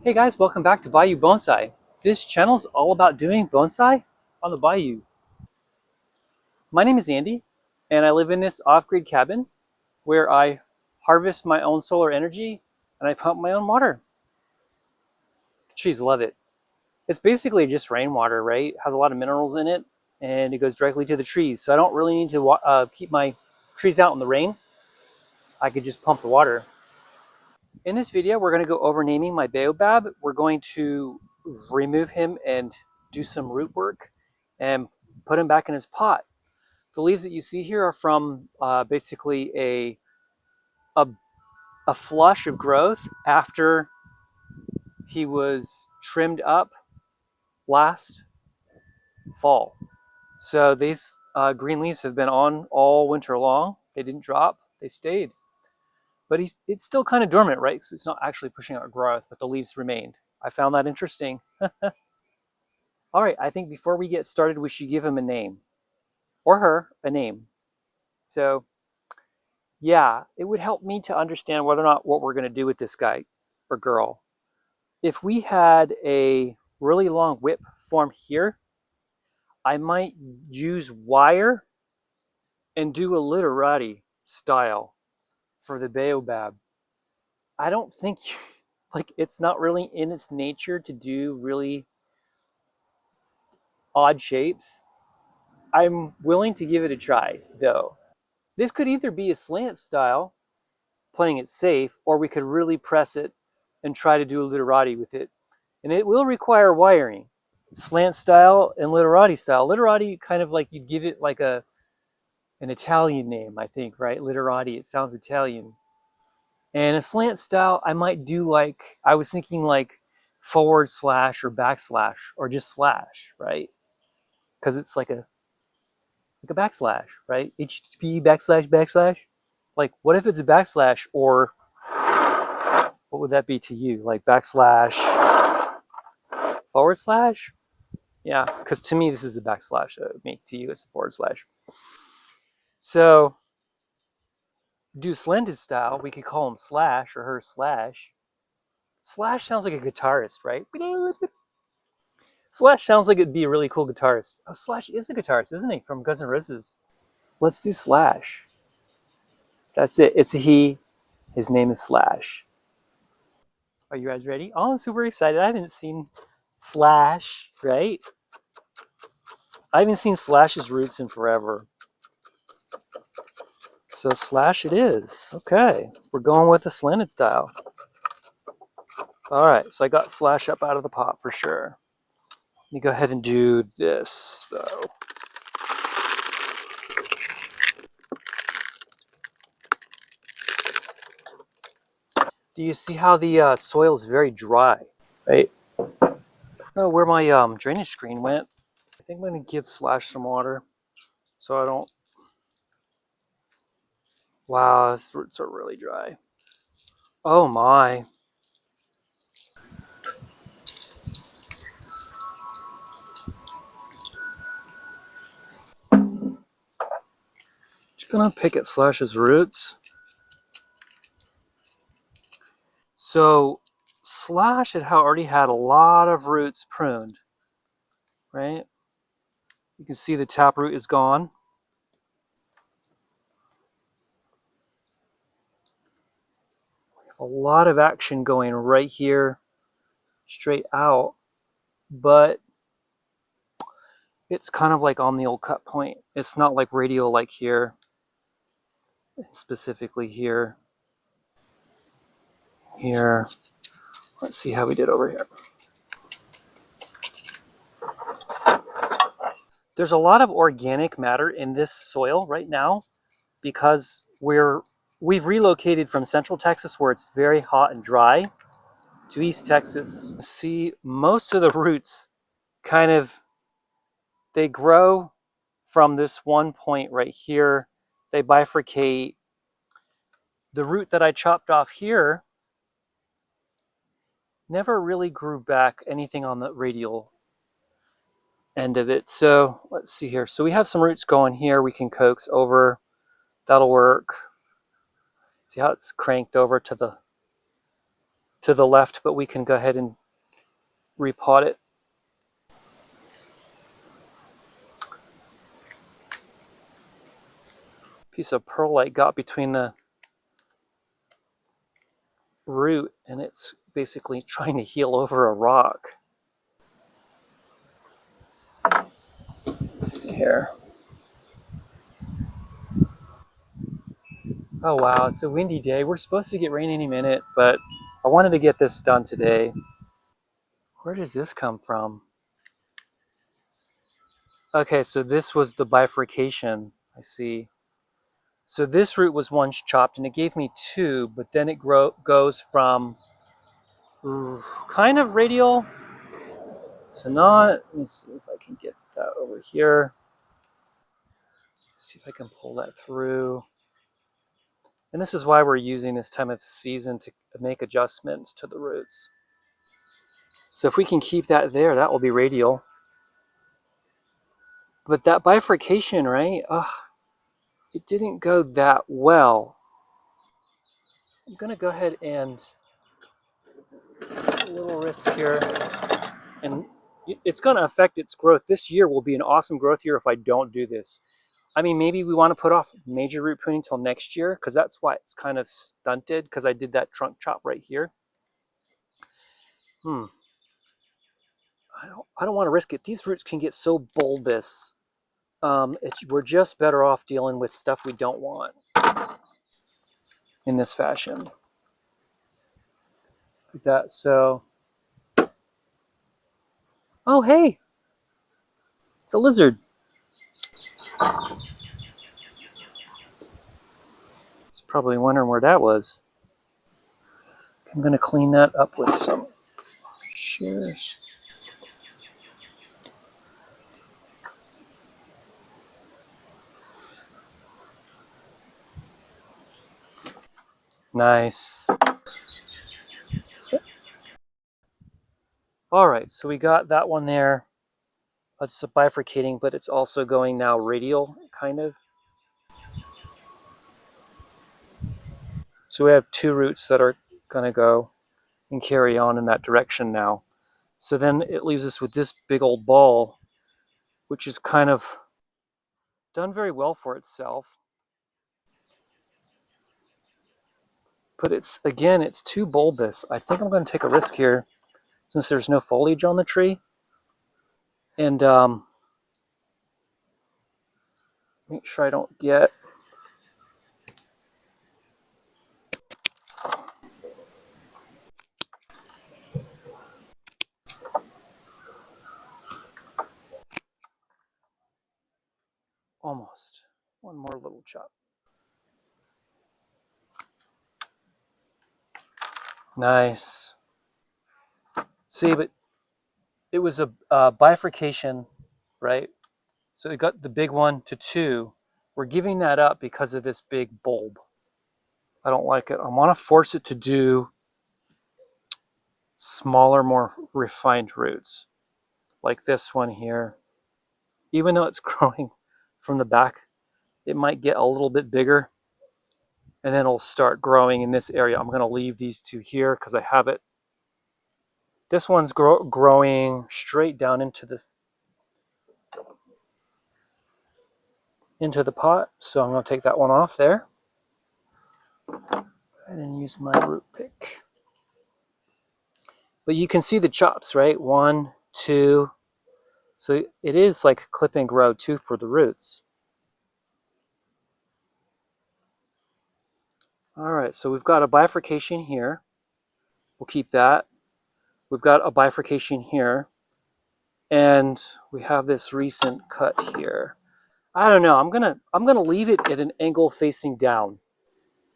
Hey guys, welcome back to BayouBonsai. This channel is all about doing bonsai on the bayou. My name is Andy, and I live in this off-grid cabin where I harvest my own solar energy and I pump my own water. The trees love it. It's basically just rainwater, right? It has a lot of minerals in it, and it goes directly to the trees. So I don't really need to keep my trees out in the rain. I could just pump the water. In this video, we're going to go over naming my Baobab. We're going to remove him and do some root work and put him back in his pot. The leaves that you see here are from basically a, a flush of growth after he was trimmed up last fall. So these green leaves have been on all winter long. They didn't drop, they stayed. But it's still kind of dormant, right? Because it's not actually pushing out growth, but the leaves remained. I found that interesting. All right, I think before we get started, we should give him a name, or her a name. So yeah, it would help me to understand whether or not what we're going to do with this guy or girl. If we had a really long whip form here, I might use wire and do a literati style for the Baobab. I don't think, like, it's not really in its nature to do really odd shapes. I'm willing to give it a try, though. This could either be a slant style, playing it safe, or we could really press it and try to do a literati with it. And it will require wiring. Slant style and literati style. Literati, kind of like you'd give it like an Italian name, I think, right? Literati, it sounds Italian. And a slant style, I might do like, I was thinking like forward slash or backslash or just slash, right? Because it's like a backslash, right? HTTP backslash backslash. Like, what if it's a backslash, or what would that be to you? Like backslash forward slash? Yeah, because to me, this is a backslash. Me, to you, it's a forward slash. So, do slanted style, we could call him slash or her slash. Slash sounds like a guitarist, right? Slash sounds like it'd be a really cool guitarist. Oh, Slash is a guitarist, isn't he? From Guns N' Roses. Let's do Slash. That's it. It's a he. His name is Slash. Are you guys ready? Oh, I'm super excited. I haven't seen Slash, right? I haven't seen Slash's roots in forever. So Slash it is. Okay, we're going with the slanted style. All right, so I got Slash up out of the pot for sure. Let me go ahead and do this, though. Do you see how the soil is very dry, right? I don't know where my drainage screen went. I think I'm going to give Slash some water so I don't... Wow, his roots are really dry. Oh my. Just gonna pick at Slash's roots. So Slash had already had a lot of roots pruned, right? You can see the taproot is gone. A lot of action going right here, straight out, but it's kind of like on the old cut point. It's not like radial like here, specifically here. Here. Let's see how we did over here. There's a lot of organic matter in this soil right now because we've relocated from Central Texas, where it's very hot and dry, to East Texas. See, most of the roots kind of, they grow from this one point right here. They bifurcate. The root that I chopped off here never really grew back anything on the radial end of it. So let's see here. So we have some roots going here. We can coax over. That'll work. See how it's cranked over to to the left, but we can go ahead and repot it. Piece of perlite got between the root and it's basically trying to heal over a rock. Let's see here. Oh wow, it's a windy day. We're supposed to get rain any minute, but I wanted to get this done today. Where does this come from? Okay, so this was the bifurcation. I see. So this root was once chopped and it gave me two, but then it goes from kind of radial to not. Let me see if I can get that over here. See if I can pull that through. And this is why we're using this time of season to make adjustments to the roots. So if we can keep that there, that will be radial. But that bifurcation, right? Ugh, it didn't go that well. I'm gonna go ahead and take a little risk here. And it's gonna affect its growth. This year will be an awesome growth year if I don't do this. I mean, maybe we want to put off major root pruning till next year because that's why it's kind of stunted because I did that trunk chop right here. I don't want to risk it. These roots can get so bulbous. We're just better off dealing with stuff we don't want in this fashion. Like that. So, oh hey, it's a lizard. It's probably wondering where that was. I'm gonna clean that up with some shears. Nice. All right, so we got that one there. It's bifurcating, but it's also going now radial, kind of. So we have two roots that are gonna go and carry on in that direction now. So then it leaves us with this big old ball, which is kind of done very well for itself. But it's too bulbous. I think I'm going to take a risk here since there's no foliage on the tree. And make sure I don't get almost one more little chop. Nice. See, but it was a bifurcation, right? So it got the big one to two. We're giving that up because of this big bulb. I don't like it. I want to force it to do smaller, more refined roots, like this one here. Even though it's growing from the back, it might get a little bit bigger and then it'll start growing in this area. I'm going to leave these two here because I have it. This one's growing straight down into the pot, so I'm going to take that one off there and then use my root pick. But you can see the chops, right? 1, 2. So it is like clip and grow too for the roots. All right, so we've got a bifurcation here. We'll keep that. We've got a bifurcation here. And we have this recent cut here. I don't know. I'm gonna leave it at an angle facing down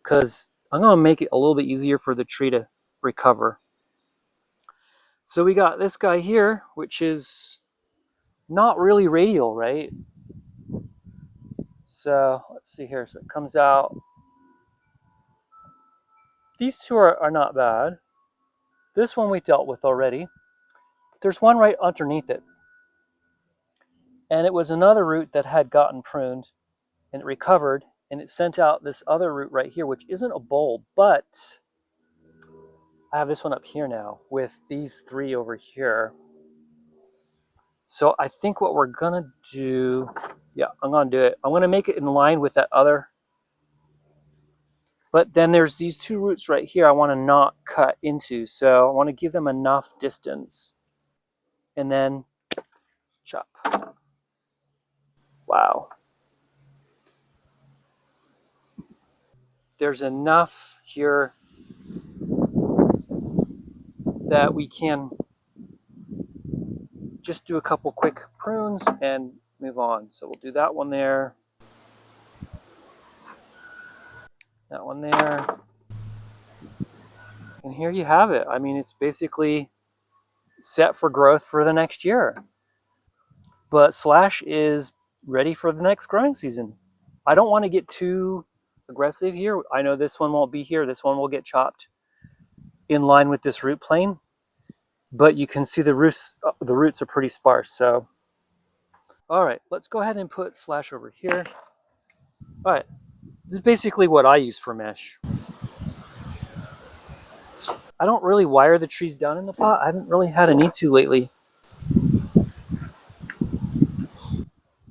because I'm gonna make it a little bit easier for the tree to recover. So we got this guy here, which is not really radial, right? So let's see here. So it comes out. These two are not bad. This one we dealt with already. There's one right underneath it. And it was another root that had gotten pruned and it recovered and it sent out this other root right here, which isn't a bulb, but I have this one up here now with these three over here. So I think what we're gonna do, yeah, I'm gonna do it. I'm gonna make it in line with that other. But then there's these two roots right here I want to not cut into. So I want to give them enough distance. And then chop. Wow. There's enough here that we can just do a couple quick prunes and move on. So we'll do that one there. That one there. And here you have it. I mean, it's basically set for growth for the next year. But slash is ready for the next growing season. I don't want to get too aggressive here. I know this one won't be here. This one will get chopped in line with this root plane. But you can see the roots are pretty sparse. So, all right, let's go ahead and put slash over here. All right, this is basically what I use for mesh. I don't really wire the trees down in the pot. I haven't really had a need to lately.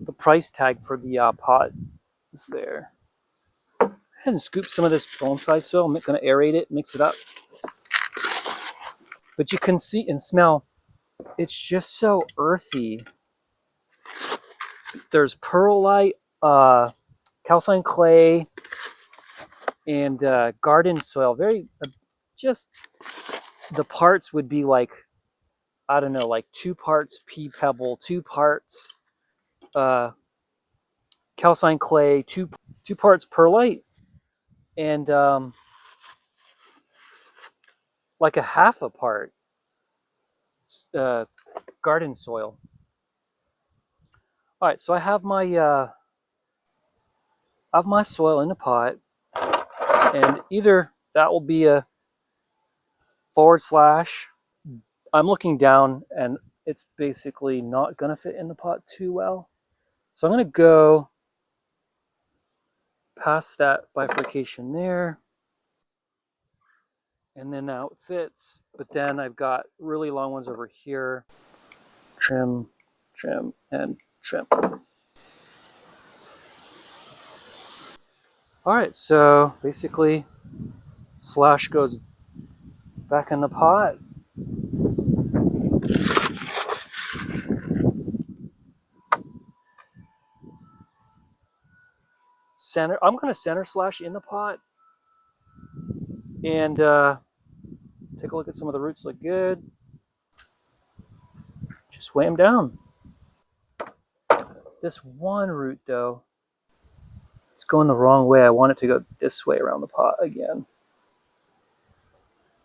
The price tag for the pot is there. Go ahead and scoop some of this bonsai soil. I'm going to aerate it, mix it up. But you can see and smell, it's just so earthy. There's perlite, calcined clay, and garden soil. Very, just the parts would be like, I don't know, like 2 parts pea pebble, 2 parts calcined clay, two parts perlite, and like a half a part garden soil. All right, so I have my soil in the pot, and either that will be a /. I'm looking down, and it's basically not going to fit in the pot too well. So I'm going to go past that bifurcation there, and then now it fits. But then I've got really long ones over here. Trim, trim, and trim. All right, so basically slash goes back in the pot. Center, I'm going to center slash in the pot and take a look at some of the roots. Look good. Just weigh them down. This one root though, it's going the wrong way. I want it to go this way around the pot again.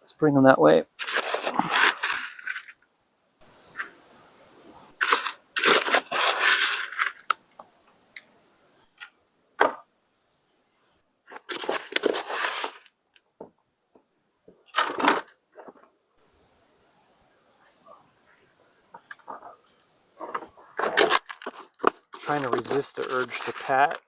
Let's bring them that way. Trying to resist the urge to pat.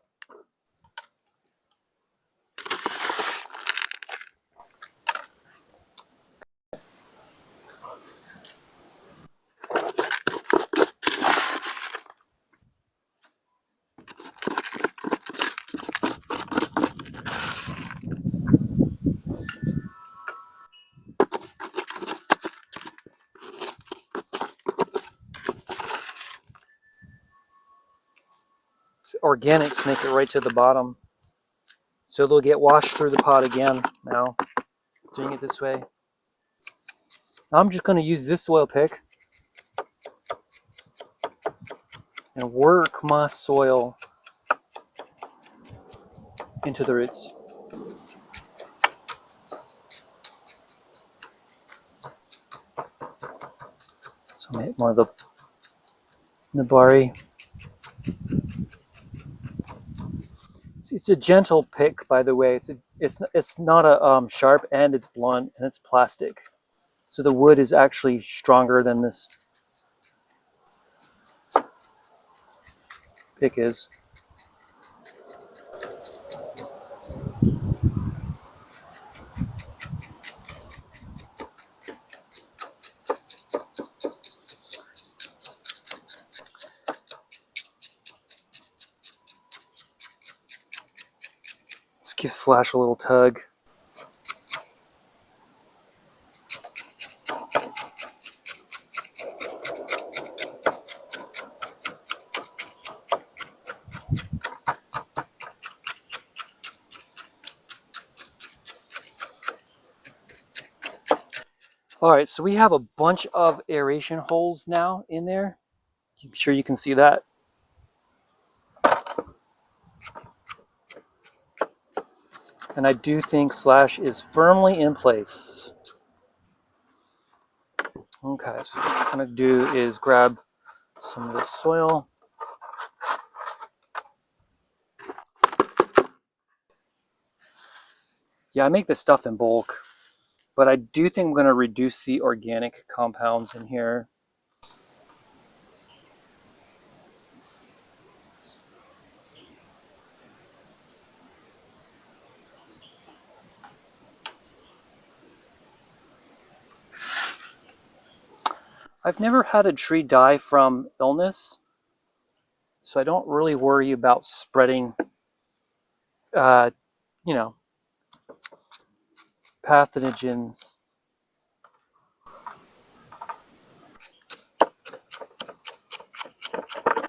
Organics make it right to the bottom, so they'll get washed through the pot again. Now doing it this way, I'm just going to use this soil pick and work my soil into the roots. So make more of the nabari. It's a gentle pick, by the way. It's not a sharp end. It's blunt and it's plastic. So the wood is actually stronger than this pick is. Give Slash a little tug. All right, so we have a bunch of aeration holes now in there. I'm sure you can see that. And I do think Slash is firmly in place. Okay, so what I'm gonna do is grab some of this soil. Yeah, I make this stuff in bulk, but I do think I'm gonna reduce the organic compounds in here. I've never had a tree die from illness, so I don't really worry about spreading, uh, you know, pathogens.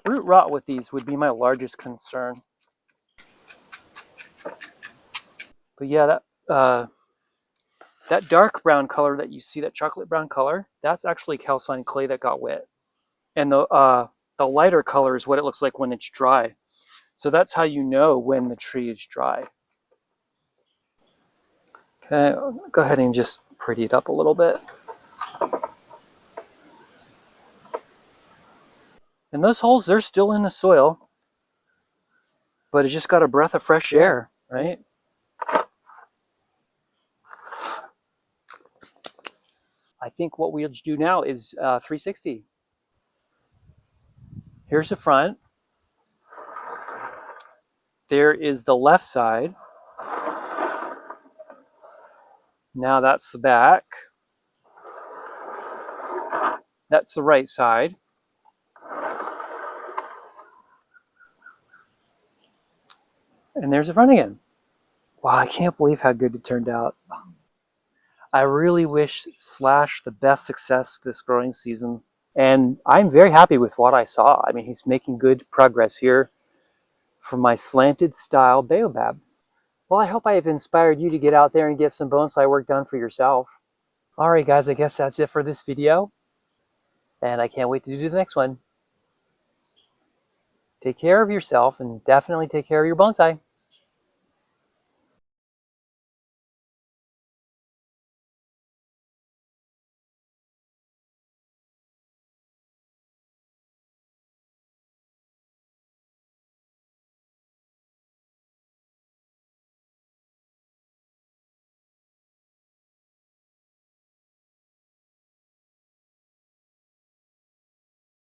Root rot with these would be my largest concern. But yeah, that dark brown color that you see, that chocolate brown color, that's actually calcined clay that got wet. And the lighter color is what it looks like when it's dry. So that's how you know when the tree is dry. Okay, I'll go ahead and just pretty it up a little bit. And those holes, they're still in the soil, but it just got a breath of fresh air, right? I think what we'll do now is 360. Here's the front. There is the left side. Now that's the back. That's the right side. And there's the front again. Wow, I can't believe how good it turned out. I really wish Slash the best success this growing season. And I'm very happy with what I saw. I mean, he's making good progress here for my slanted style Baobab. Well, I hope I have inspired you to get out there and get some bonsai work done for yourself. All right, guys, I guess that's it for this video. And I can't wait to do the next one. Take care of yourself and definitely take care of your bonsai.